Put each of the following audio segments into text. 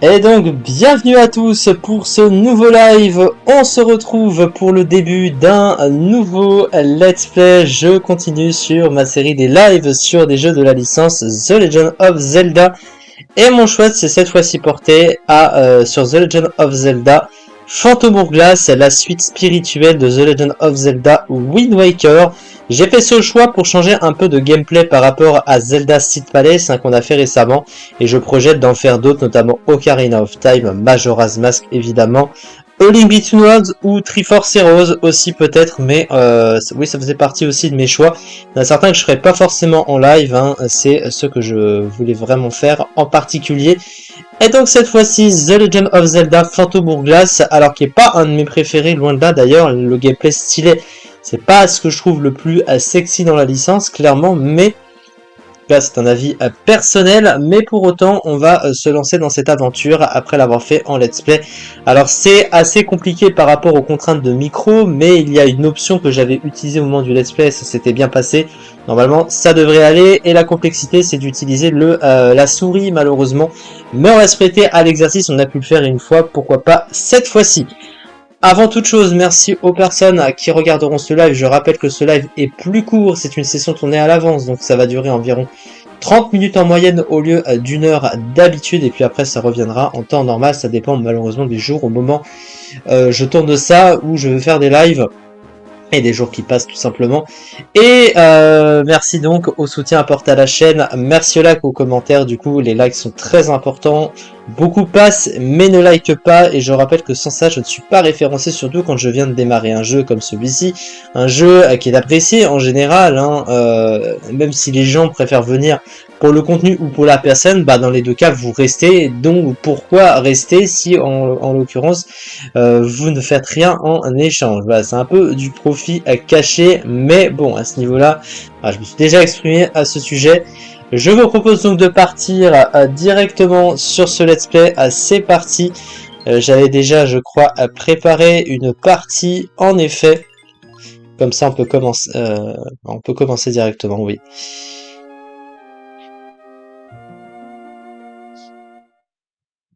Et donc, bienvenue à tous pour ce nouveau live. On se retrouve pour le début d'un nouveau let's play. Je continue sur ma série des lives sur des jeux de la licence The Legend of Zelda. Et mon choix c'est cette fois-ci porté sur The Legend of Zelda Phantom Hourglass, la suite spirituelle de The Legend of Zelda Wind Waker. J'ai fait ce choix pour changer un peu de gameplay par rapport à Zelda Seed Palace qu'on a fait récemment, et je projette d'en faire d'autres, notamment Ocarina of Time, Majora's Mask évidemment, A Link Between Worlds ou Triforce Heroes aussi peut-être, mais oui, ça faisait partie aussi de mes choix. Il y en a certains que je ferai pas forcément en live, c'est ceux que je voulais vraiment faire en particulier. Et donc cette fois-ci, The Legend of Zelda Phantom Hourglass, alors qui est pas un de mes préférés, loin de là d'ailleurs, le gameplay stylé, c'est pas ce que je trouve le plus sexy dans la licence, clairement, mais là c'est un avis personnel, mais pour autant on va se lancer dans cette aventure après l'avoir fait en let's play. Alors c'est assez compliqué par rapport aux contraintes de micro, mais il y a une option que j'avais utilisée au moment du let's play, ça s'était bien passé. Normalement ça devrait aller, et la complexité c'est d'utiliser la souris malheureusement, mais on va se prêter à l'exercice, on a pu le faire une fois, pourquoi pas cette fois-ci. Avant toute chose, merci aux personnes qui regarderont ce live. Je rappelle que ce live est plus court, c'est une session tournée à l'avance, donc ça va durer environ 30 minutes en moyenne au lieu d'une heure d'habitude, et puis après ça reviendra en temps normal, ça dépend malheureusement des jours au moment je tourne ça, ou je veux faire des lives, et des jours qui passent tout simplement. Et merci donc au soutien apporté à la chaîne, merci aux likes, aux commentaires, du coup les likes sont très importants, beaucoup passent mais ne like pas, et je rappelle que sans ça je ne suis pas référencé, surtout quand je viens de démarrer un jeu comme celui-ci, un jeu qui est apprécié en général, même si les gens préfèrent venir pour le contenu ou pour la personne, bah dans les deux cas vous restez, donc pourquoi rester si en l'occurrence vous ne faites rien en échange. Voilà, c'est un peu du profit caché, mais bon, à ce niveau-là, je me suis déjà exprimé à ce sujet. Je vous propose donc de partir directement sur ce let's play. C'est parti. J'avais déjà, je crois, préparé une partie, en effet. Comme ça, on peut commencer directement, oui.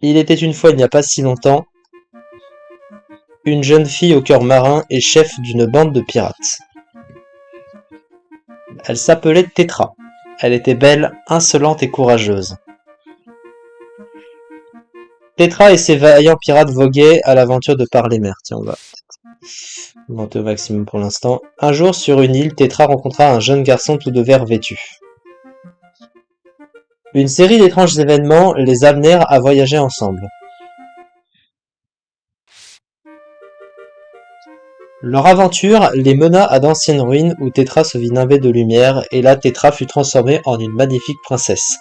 Il était une fois, il n'y a pas si longtemps, une jeune fille au cœur marin et chef d'une bande de pirates. Elle s'appelait Tétra. Elle était belle, insolente et courageuse. Tétra et ses vaillants pirates voguaient à l'aventure de par les mers. Tiens, on va monter au maximum pour l'instant. Un jour, sur une île, Tétra rencontra un jeune garçon tout de vert vêtu. Une série d'étranges événements les amenèrent à voyager ensemble. Leur aventure les mena à d'anciennes ruines où Tétra se vit nimbée de lumière, et là Tétra fut transformée en une magnifique princesse.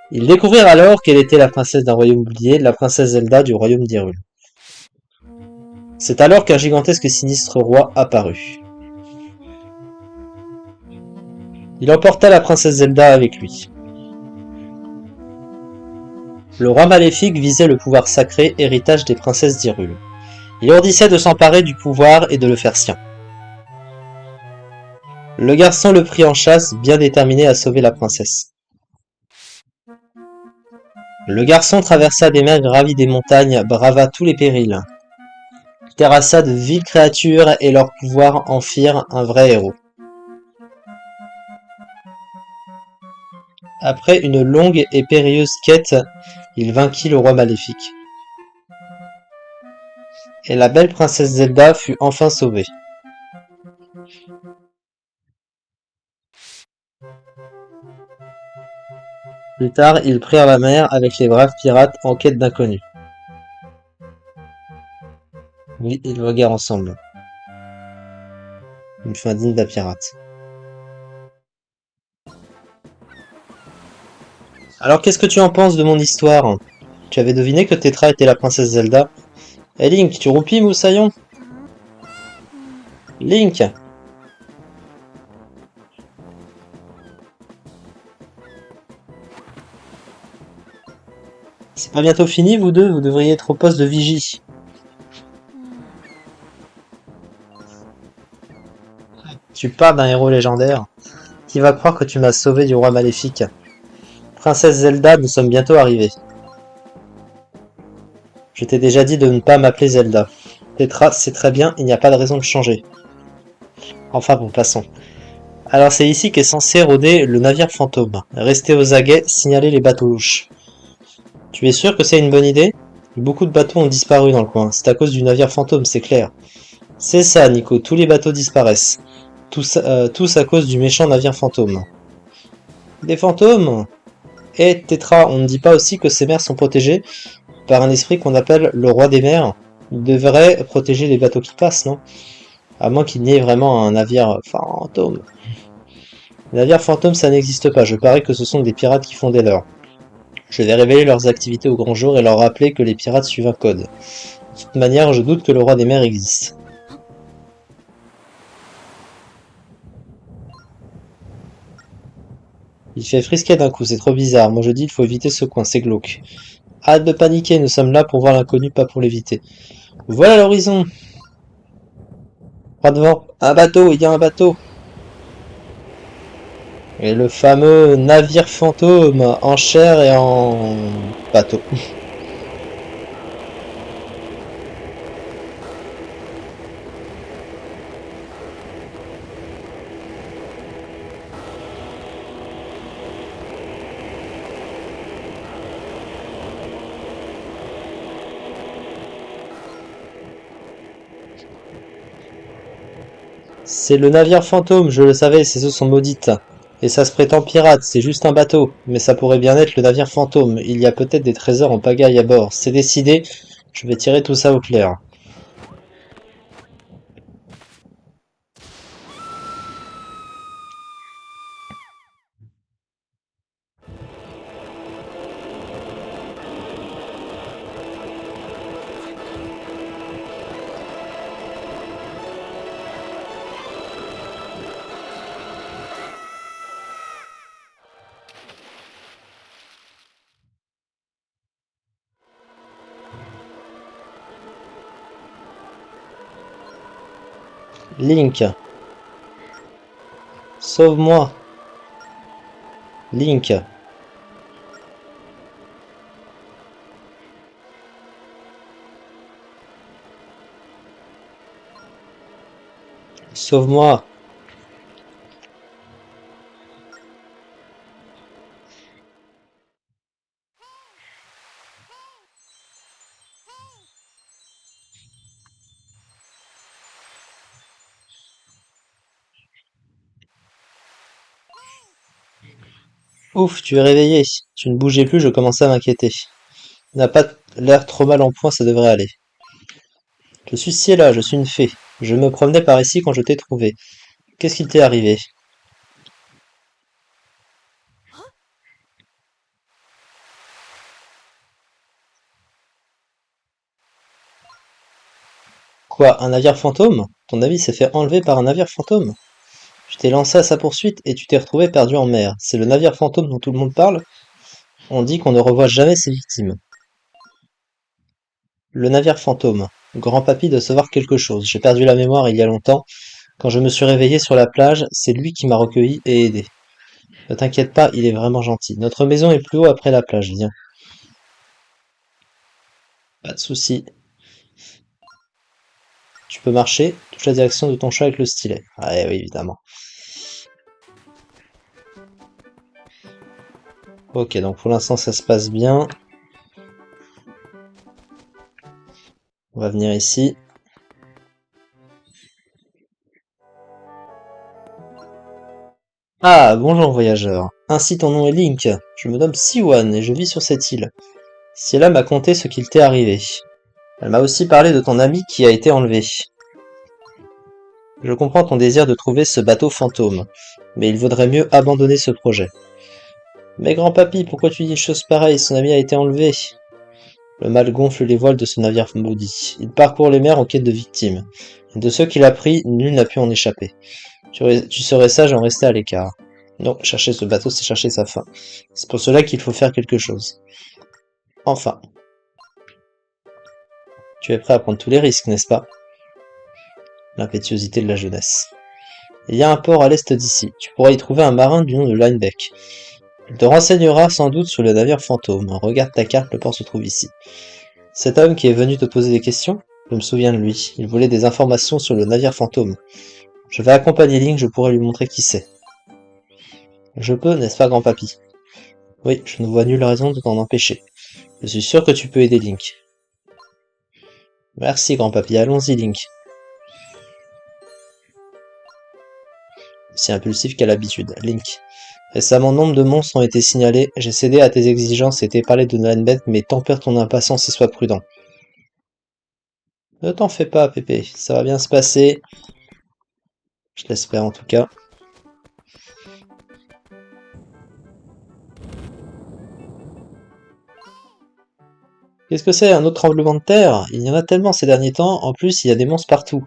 Ils découvrirent alors qu'elle était la princesse d'un royaume oublié, la princesse Zelda du royaume d'Hyrule. C'est alors qu'un gigantesque et sinistre roi apparut. Il emporta la princesse Zelda avec lui. Le roi maléfique visait le pouvoir sacré, héritage des princesses d'Hyrule. Il ordissait de s'emparer du pouvoir et de le faire sien. Le garçon le prit en chasse, bien déterminé à sauver la princesse. Le garçon traversa des mers, gravit des montagnes, brava tous les périls. Il terrassa de viles créatures et leurs pouvoirs en firent un vrai héros. Après une longue et périlleuse quête, il vainquit le roi maléfique. Et la belle princesse Zelda fut enfin sauvée. Plus tard, ils prirent la mer avec les braves pirates en quête d'inconnus. Oui, ils voguèrent ensemble. Une fin digne d'un pirate. Alors qu'est-ce que tu en penses de mon histoire? Tu avais deviné que Tétra était la princesse Zelda? Eh Link, tu roupis, moussaillon? Link! C'est pas bientôt fini, vous deux? Vous devriez être au poste de vigie. Tu parles d'un héros légendaire. Qui va croire que tu m'as sauvé du roi maléfique? Princesse Zelda, nous sommes bientôt arrivés. Je t'ai déjà dit de ne pas m'appeler Zelda. Tetra, c'est très bien, il n'y a pas de raison de changer. Enfin bon, passons. Alors c'est ici qu'est censé rôder le navire fantôme. Restez aux aguets, signalez les bateaux louches. Tu es sûr que c'est une bonne idée? Beaucoup de bateaux ont disparu dans le coin. C'est à cause du navire fantôme, c'est clair. C'est ça, Nico, tous les bateaux disparaissent. Tous à cause du méchant navire fantôme. Des fantômes? Eh, Tetra, on ne dit pas aussi que ces mers sont protégées par un esprit qu'on appelle le roi des mers? Il devrait protéger les bateaux qui passent, non? À moins qu'il n'y ait vraiment un navire fantôme. Les navires fantômes, ça n'existe pas. Je parie que ce sont des pirates qui font des leurs. Je vais révéler leurs activités au grand jour et leur rappeler que les pirates suivent un code. De toute manière, je doute que le roi des mers existe. Il fait frisquet d'un coup, c'est trop bizarre. Moi je dis il faut éviter ce coin, c'est glauque. Hâte de paniquer, nous sommes là pour voir l'inconnu, pas pour l'éviter. Voilà l'horizon. Pas devant. Un bateau, il y a un bateau. Et le fameux navire fantôme en chair et en bateau. C'est le navire fantôme, je le savais, ces eaux sont maudites. Et ça se prétend pirate, c'est juste un bateau. Mais ça pourrait bien être le navire fantôme. Il y a peut-être des trésors en pagaille à bord. C'est décidé, je vais tirer tout ça au clair. Link, sauve-moi. Link, sauve-moi. Ouf, tu es réveillé. Tu ne bougeais plus, je commençais à m'inquiéter. Tu n'as pas l'air trop mal en point, ça devrait aller. Je suis Ciela, je suis une fée. Je me promenais par ici quand je t'ai trouvé. Qu'est-ce qui t'est arrivé? Quoi, un navire fantôme? Ton ami s'est fait enlever par un navire fantôme? Je t'ai lancé à sa poursuite et tu t'es retrouvé perdu en mer. C'est le navire fantôme dont tout le monde parle? On dit qu'on ne revoit jamais ses victimes. Le navire fantôme. Grand-papy doit savoir quelque chose. J'ai perdu la mémoire il y a longtemps. Quand je me suis réveillé sur la plage, c'est lui qui m'a recueilli et aidé. Ne t'inquiète pas, il est vraiment gentil. Notre maison est plus haut après la plage, viens. Pas de souci. Tu peux marcher, touche la direction de ton chat avec le stylet. Ah eh oui, évidemment. Ok, donc pour l'instant ça se passe bien. On va venir ici. Ah, bonjour voyageur. Ainsi ton nom est Link. Je me nomme Siwan et je vis sur cette île. Ciela m'a conté ce qu'il t'est arrivé. Elle m'a aussi parlé de ton ami qui a été enlevé. Je comprends ton désir de trouver ce bateau fantôme, mais il vaudrait mieux abandonner ce projet. Mais grand-papy, pourquoi tu dis une chose pareille? Son ami a été enlevé. Le mal gonfle les voiles de ce navire maudit. Il parcourt les mers en quête de victimes. Et de ceux qu'il a pris, nul n'a pu en échapper. Tu serais sage en rester à l'écart. Non, chercher ce bateau, c'est chercher sa fin. C'est pour cela qu'il faut faire quelque chose. Enfin. Tu es prêt à prendre tous les risques, n'est-ce pas? L'impétuosité de la jeunesse. Il y a un port à l'est d'ici. Tu pourras y trouver un marin du nom de Linebeck. Il te renseignera sans doute sur le navire fantôme. Regarde ta carte, le port se trouve ici. Cet homme qui est venu te poser des questions? Je me souviens de lui. Il voulait des informations sur le navire fantôme. Je vais accompagner Link, je pourrai lui montrer qui c'est. Je peux, n'est-ce pas, grand-papy? Oui, je ne vois nulle raison de t'en empêcher. Je suis sûr que tu peux aider Link. Merci, grand-papy. Allons-y, Link. Si impulsif qu'à l'habitude. Link. Récemment, nombre de monstres ont été signalés. J'ai cédé à tes exigences et t'ai parlé de Nolanbeth, mais tempère ton impatience et sois prudent. Ne t'en fais pas, Pépé. Ça va bien se passer. Je l'espère en tout cas. Qu'est-ce que c'est, un autre tremblement de terre? Il y en a tellement ces derniers temps, en plus il y a des monstres partout.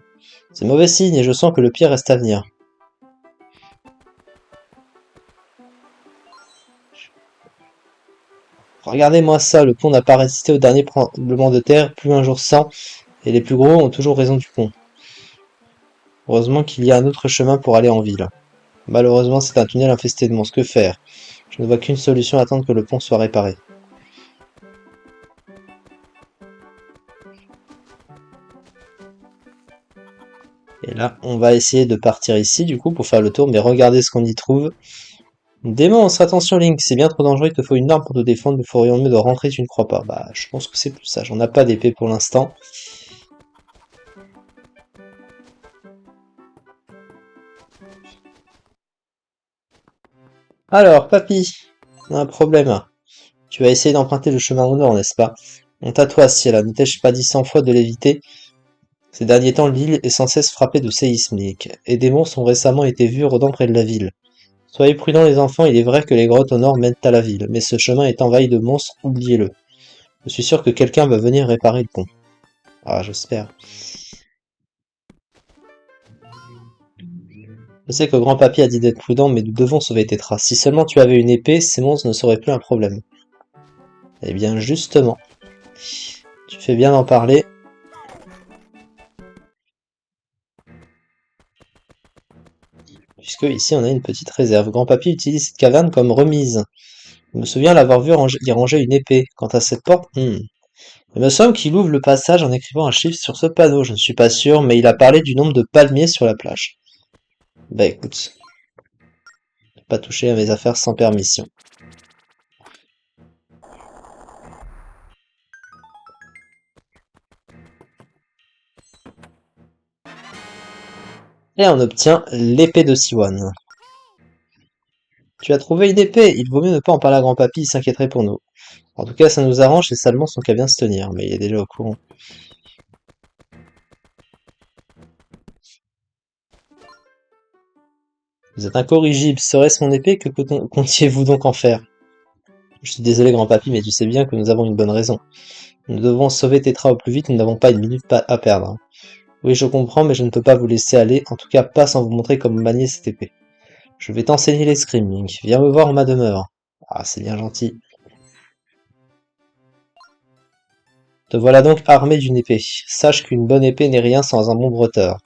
C'est mauvais signe et je sens que le pire reste à venir. Regardez-moi ça, le pont n'a pas résisté au dernier tremblement de terre, plus un jour sans, et les plus gros ont toujours raison du pont. Heureusement qu'il y a un autre chemin pour aller en ville. Malheureusement c'est un tunnel infesté de monstres, que faire? Je ne vois qu'une solution, attendre que le pont soit réparé. Et là, on va essayer de partir ici du coup pour faire le tour, mais regardez ce qu'on y trouve. Des monstres, attention Link, c'est bien trop dangereux, il te faut une arme pour te défendre, nous ferions mieux de rentrer, tu ne crois pas? Bah, je pense que c'est plus sage, on n'a pas d'épée pour l'instant. Alors, papy, on a un problème. Tu vas essayer d'emprunter le chemin au nord, n'est-ce pas? Honte à toi, Ciel, ne t'ai-je pas dit 100 fois de l'éviter? Ces derniers temps, l'île est sans cesse frappée de séismes, Link, et des monstres ont récemment été vus rôdant près de la ville. Soyez prudents les enfants, il est vrai que les grottes au nord mènent à la ville, mais ce chemin est envahi de monstres, oubliez-le. Je suis sûr que quelqu'un va venir réparer le pont. Ah, j'espère. Je sais que grand-papy a dit d'être prudent, mais nous devons sauver tes traces. Si seulement tu avais une épée, ces monstres ne seraient plus un problème. Eh bien, justement, tu fais bien d'en parler. Puisque ici on a une petite réserve. Grand-papy utilise cette caverne comme remise. Je me souviens l'avoir vu y ranger une épée. Quant à cette porte, il me semble qu'il ouvre le passage en écrivant un chiffre sur ce panneau. Je ne suis pas sûr, mais il a parlé du nombre de palmiers sur la plage. Bah écoute, pas toucher à mes affaires sans permission. Et on obtient l'épée de Siwan. Tu as trouvé une épée, il vaut mieux ne pas en parler à grand-papy, il s'inquiéterait pour nous. En tout cas, ça nous arrange, les Salmons sont qu'à bien se tenir, mais il est déjà au courant. Vous êtes incorrigible, serait-ce mon épée? Que comptiez-vous donc en faire? Je suis désolé, grand-papy, mais tu sais bien que nous avons une bonne raison. Nous devons sauver Tétra au plus vite, nous n'avons pas une minute à perdre. Oui, je comprends, mais je ne peux pas vous laisser aller, en tout cas pas sans vous montrer comment manier cette épée. Je vais t'enseigner l'escrime, Link. Viens me voir en ma demeure. Ah, c'est bien gentil. Te voilà donc armé d'une épée. Sache qu'une bonne épée n'est rien sans un bon bretteur.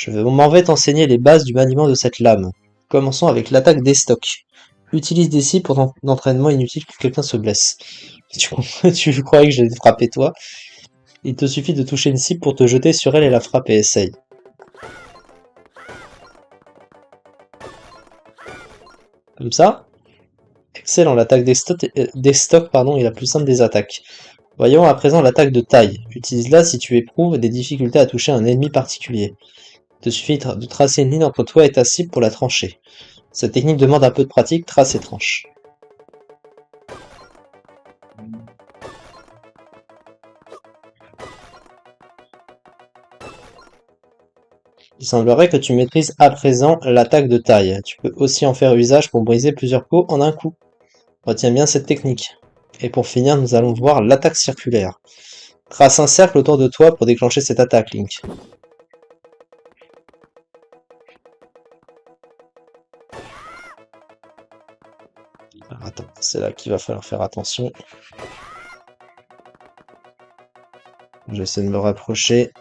M'en vais t'enseigner les bases du maniement de cette lame. Commençons avec l'attaque des stocks. Utilise des cibles pour ton entraînement inutile que quelqu'un se blesse. Tu, tu croyais que j'allais te frapper toi? Il te suffit de toucher une cible pour te jeter sur elle et la frapper, essaye. Comme ça? Excellent, l'attaque des stocks pardon, est la plus simple des attaques. Voyons à présent l'attaque de taille. Utilise-la si tu éprouves des difficultés à toucher un ennemi particulier. Il te suffit de tracer une ligne entre toi et ta cible pour la trancher. Cette technique demande un peu de pratique, trace et tranche. Il semblerait que tu maîtrises à présent l'attaque de taille. Tu peux aussi en faire usage pour briser plusieurs pots en un coup. Retiens bien cette technique. Et pour finir, nous allons voir l'attaque circulaire. Trace un cercle autour de toi pour déclencher cette attaque, Link. Alors, attends, c'est là qu'il va falloir faire attention. J'essaie de me rapprocher.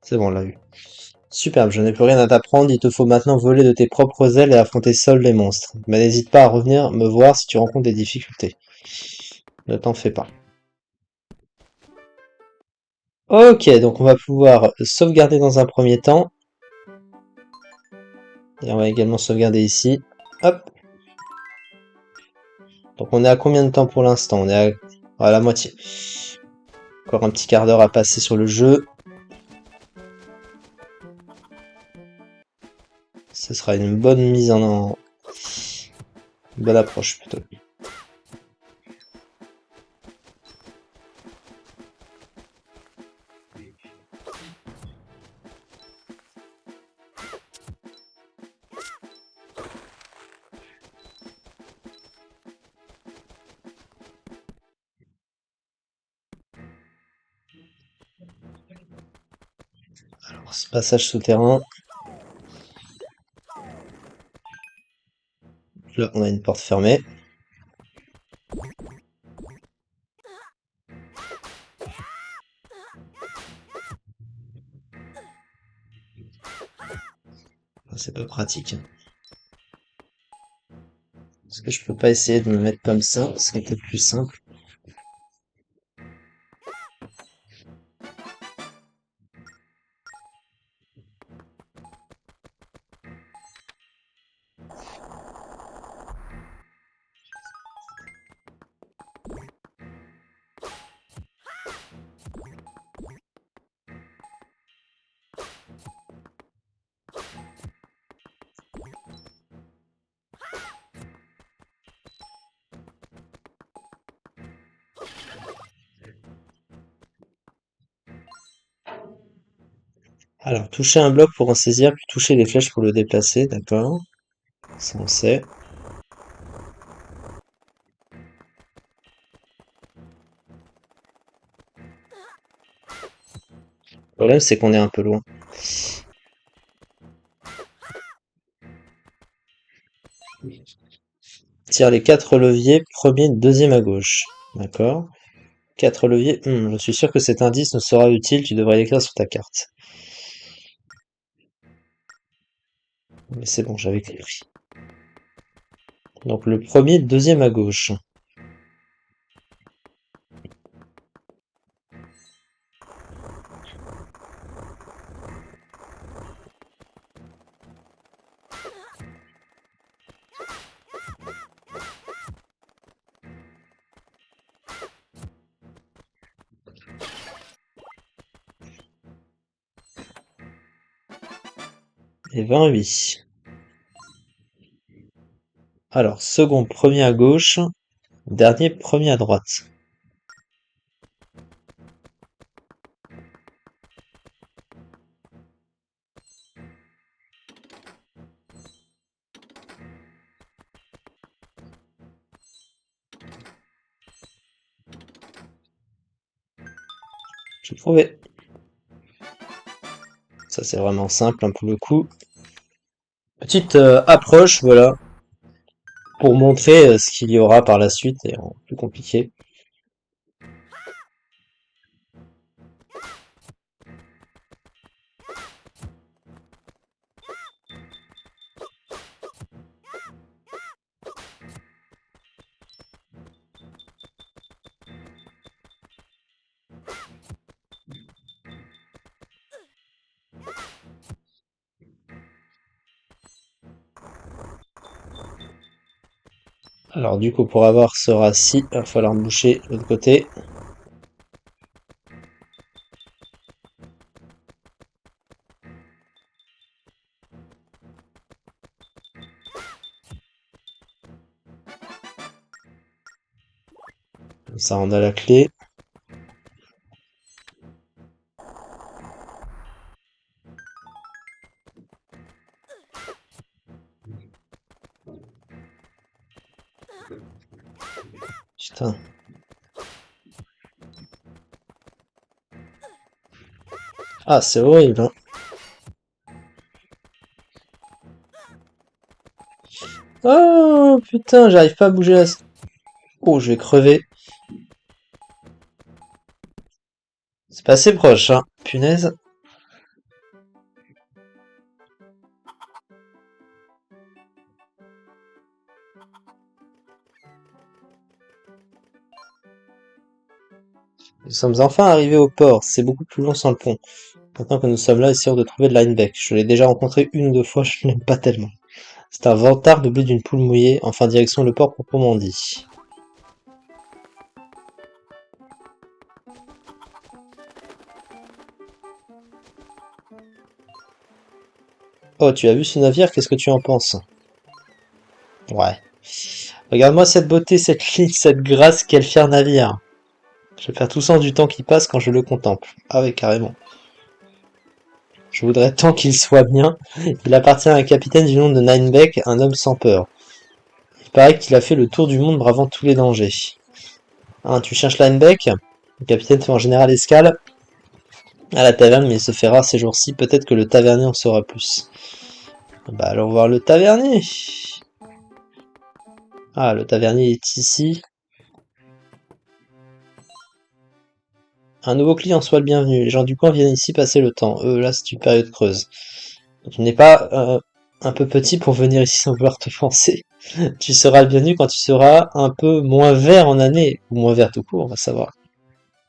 C'est bon, on l'a eu. Superbe, je n'ai plus rien à t'apprendre, il te faut maintenant voler de tes propres ailes et affronter seul les monstres. Mais n'hésite pas à revenir me voir si tu rencontres des difficultés. Ne t'en fais pas. Ok, donc on va pouvoir sauvegarder dans un premier temps. Et on va également sauvegarder ici. Hop. Donc on est à combien de temps pour l'instant? On est à la moitié. Encore un petit quart d'heure à passer sur le jeu. Ce sera une bonne mise en... Une bonne approche plutôt. Alors, ce passage souterrain. Là, on a une porte fermée. C'est pas pratique. Est-ce que je peux pas essayer de me mettre comme ça? Ce serait peut-être plus simple. Alors, toucher un bloc pour en saisir, puis toucher les flèches pour le déplacer, d'accord. Ça on sait. Le problème c'est qu'on est un peu loin. Tire les 4 leviers, premier, deuxième à gauche. D'accord. 4 leviers. Je suis sûr que cet indice nous sera utile, tu devrais l'écrire sur ta carte. Mais c'est bon, j'avais compris. Donc le premier, deuxième à gauche. Et 28. Alors, second, premier à gauche. Dernier, premier à droite. J'ai trouvé. Ça c'est vraiment simple hein, pour le coup. Petite approche, voilà, pour montrer ce qu'il y aura par la suite et en plus compliqué. Alors du coup pour avoir ce raci, il va falloir boucher l'autre côté. Comme ça on a la clé. Putain. Ah c'est horrible hein. Oh putain, j'arrive pas à bouger la... Oh, je vais crever. C'est pas assez proche hein. Punaise. Nous sommes enfin arrivés au port, c'est beaucoup plus long sans le pont. Maintenant que nous sommes là, essayons de trouver de Linebeck. Je l'ai déjà rencontré une ou deux fois, je l'aime pas tellement. C'est un vantard doublé d'une poule mouillée, enfin direction le port proprement dit. Oh, tu as vu ce navire, qu'est-ce que tu en penses? Ouais. Regarde-moi cette beauté, cette ligne, cette grâce, quel fier navire. Je perds tout sens du temps qui passe quand je le contemple. Ah oui, carrément. Je voudrais tant qu'il soit bien. Il appartient à un capitaine du nom de Ninebeck, un homme sans peur. Il paraît qu'il a fait le tour du monde bravant tous les dangers. Hein, tu cherches Ninebeck? Le capitaine fait en général escale à la taverne, mais il se fait rare ces jours-ci. Peut-être que le tavernier en saura plus. Bah, allons voir le tavernier. Ah, le tavernier est ici. Un nouveau client, soit le bienvenu. Les gens du coin viennent ici passer le temps. Là, c'est une période creuse. Tu n'es pas un peu petit pour venir ici sans vouloir te penser. Tu seras le bienvenu quand tu seras un peu moins vert en année, ou moins vert tout court, on va savoir.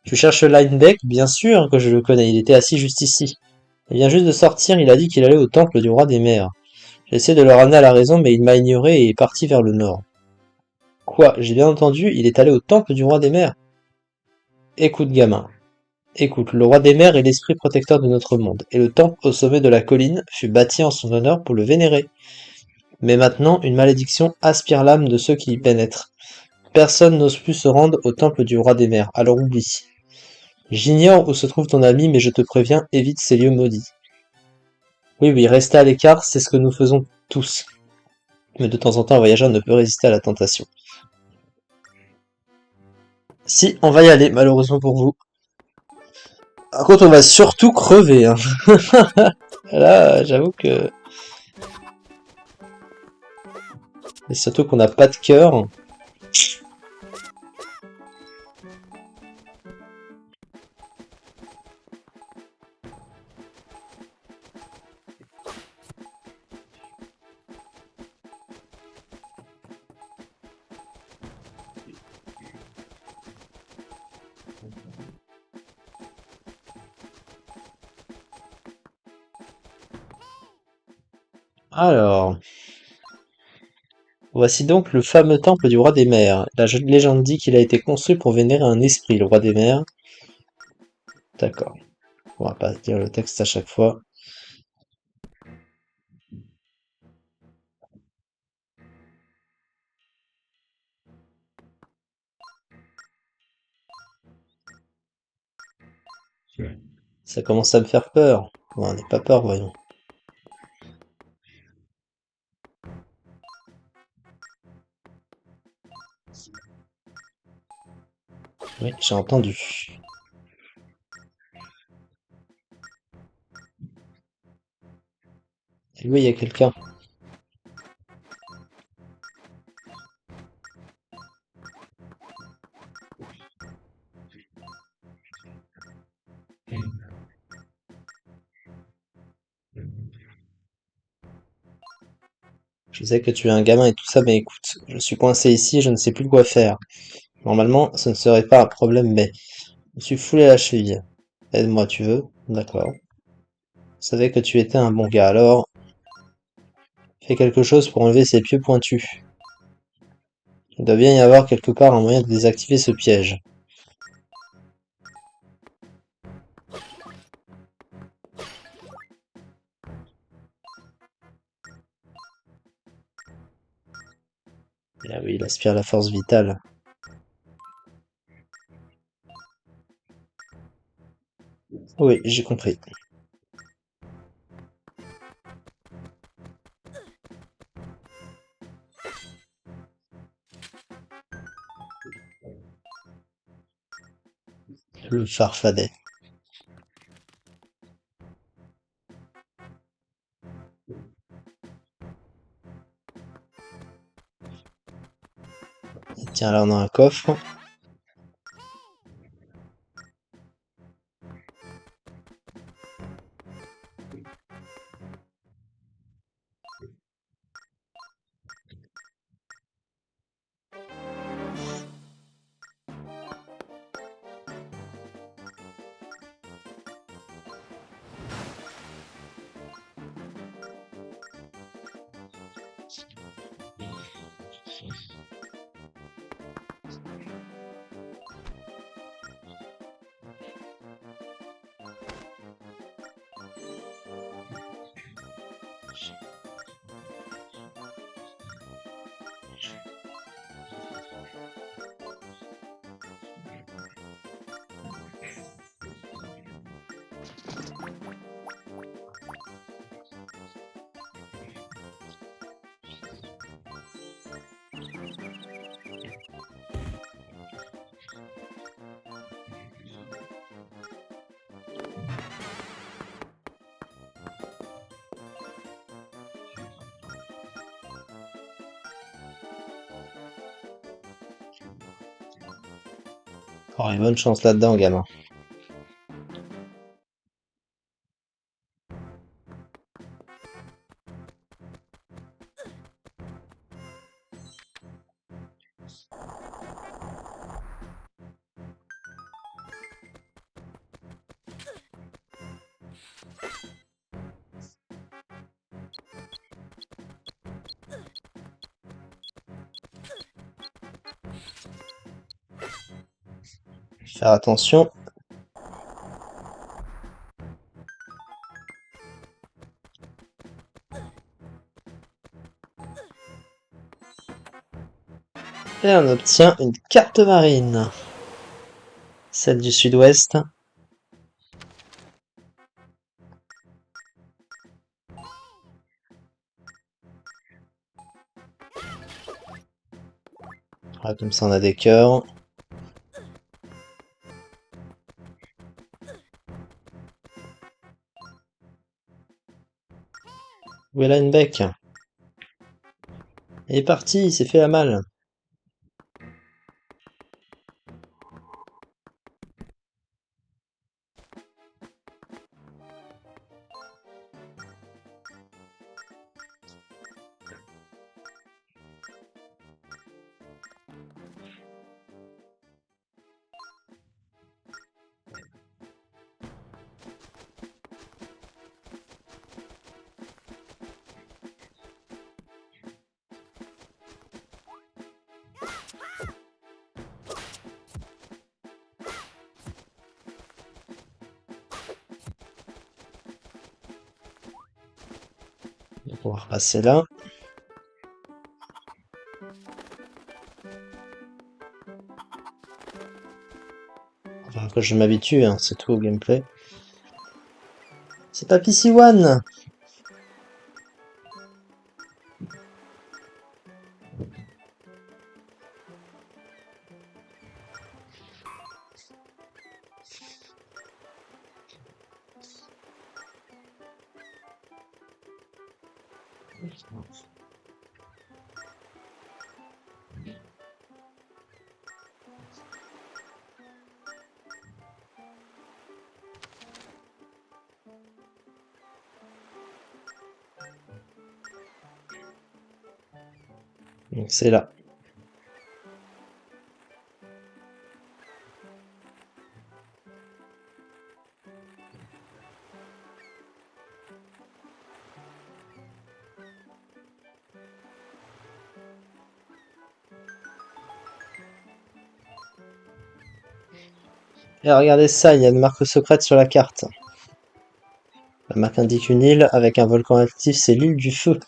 Tu cherches Linebeck? Bien sûr que je le connais, il était assis juste ici. Il vient juste de sortir, il a dit qu'il allait au temple du roi des mers. J'ai essayé de le ramener à la raison, mais il m'a ignoré et est parti vers le nord. Quoi? J'ai bien entendu, il est allé au temple du roi des mers. Écoute, gamin. Écoute, le roi des mers est l'esprit protecteur de notre monde, et le temple au sommet de la colline fut bâti en son honneur pour le vénérer. Mais maintenant, une malédiction aspire l'âme de ceux qui y pénètrent. Personne n'ose plus se rendre au temple du roi des mers, alors oublie. J'ignore où se trouve ton ami, mais je te préviens, évite ces lieux maudits. Oui, oui, rester à l'écart, c'est ce que nous faisons tous. Mais de temps en temps, un voyageur ne peut résister à la tentation. Si, on va y aller, malheureusement pour vous. Par contre, on va surtout crever, hein. Là, j'avoue que... Et surtout qu'on n'a pas de cœur. Alors, voici donc le fameux temple du roi des mers. La légende dit qu'il a été construit pour vénérer un esprit, le roi des mers. D'accord. On va pas dire le texte à chaque fois. Ça commence à me faire peur. Bon, n'aie pas peur, voyons. Oui, j'ai entendu. Et oui, il y a quelqu'un. Je sais que tu es un gamin et tout ça, mais écoute, je suis coincé ici et je ne sais plus quoi faire. Normalement, ce ne serait pas un problème, mais je me suis foulé la cheville. Aide-moi, tu veux? D'accord. Je savais que tu étais un bon gars, alors fais quelque chose pour enlever ces pieux pointus. Il doit bien y avoir quelque part un moyen de désactiver ce piège. Ah oui, il aspire la force vitale. Oui, j'ai compris. Le farfadet. Tiens, là on a un coffre. Oh, une bonne chance là-dedans, gamin. Faire attention. Et on obtient une carte marine. Celle du sud-ouest. Voilà, comme ça on a des cœurs. Où est là une bec? Il est parti, il s'est fait la malle. On va pouvoir passer là. Enfin, que je m'habitue, hein, c'est tout au gameplay. C'est pas PC1! Donc c'est là. Et regardez ça, il y a une marque secrète sur la carte. La marque indique une île avec un volcan actif, c'est l'île du feu.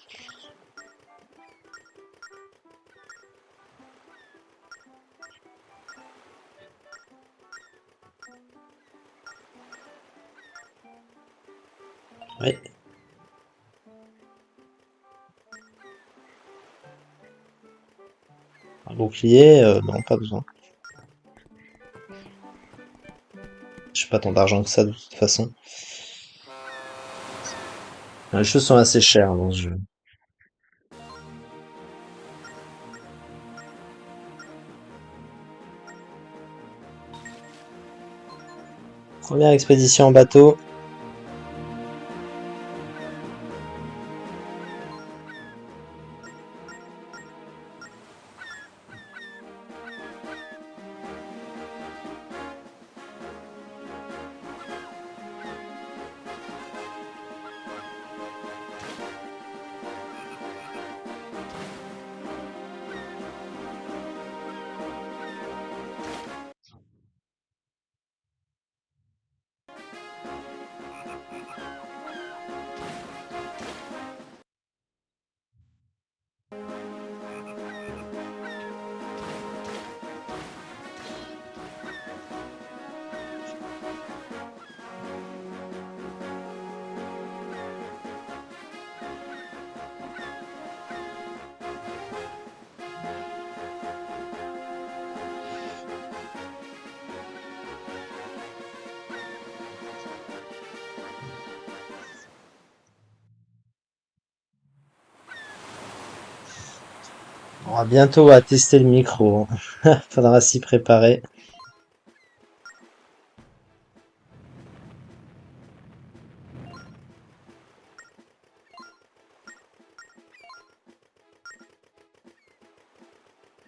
Oui. Un bouclier, non, pas besoin. J'ai pas tant d'argent que ça de toute façon. Les choses sont assez chères dans ce jeu. Première expédition en bateau. On va bientôt à tester le micro, hein. Faudra s'y préparer.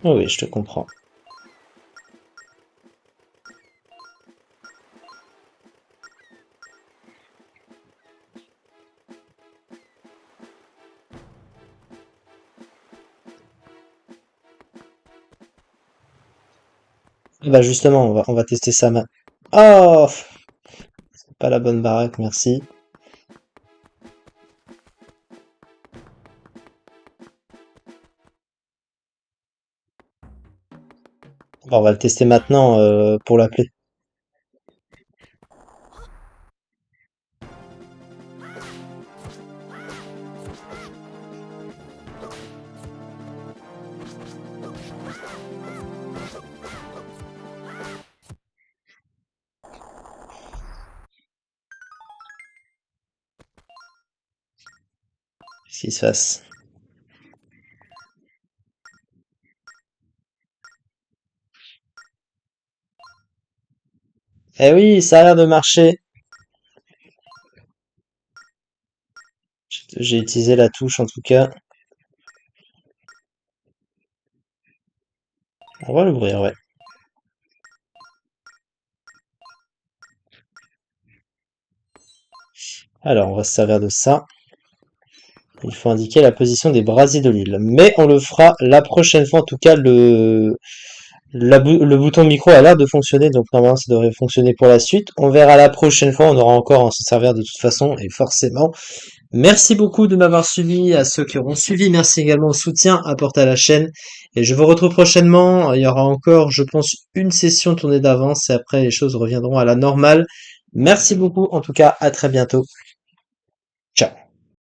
Oh oui, je te comprends. Bah justement, on va tester ça maintenant. Oh, c'est pas la bonne baraque, merci. Bon, on va le tester maintenant pour l'appeler. Qu'est-ce qui se passe? Eh oui, ça a l'air de marcher. J'ai utilisé la touche en tout cas. On va l'ouvrir, ouais. Alors, on va se servir de ça. Il faut indiquer la position des brasiers de l'île. Mais on le fera la prochaine fois. En tout cas, le bouton micro a l'air de fonctionner. Donc normalement, ça devrait fonctionner pour la suite. On verra la prochaine fois. On aura encore à s'en servir de toute façon. Et forcément. Merci beaucoup de m'avoir suivi. À ceux qui auront suivi, merci également au soutien apporté à la chaîne. Et je vous retrouve prochainement. Il y aura encore, je pense, une session tournée d'avance. Et après, les choses reviendront à la normale. Merci beaucoup. En tout cas, à très bientôt. Ciao.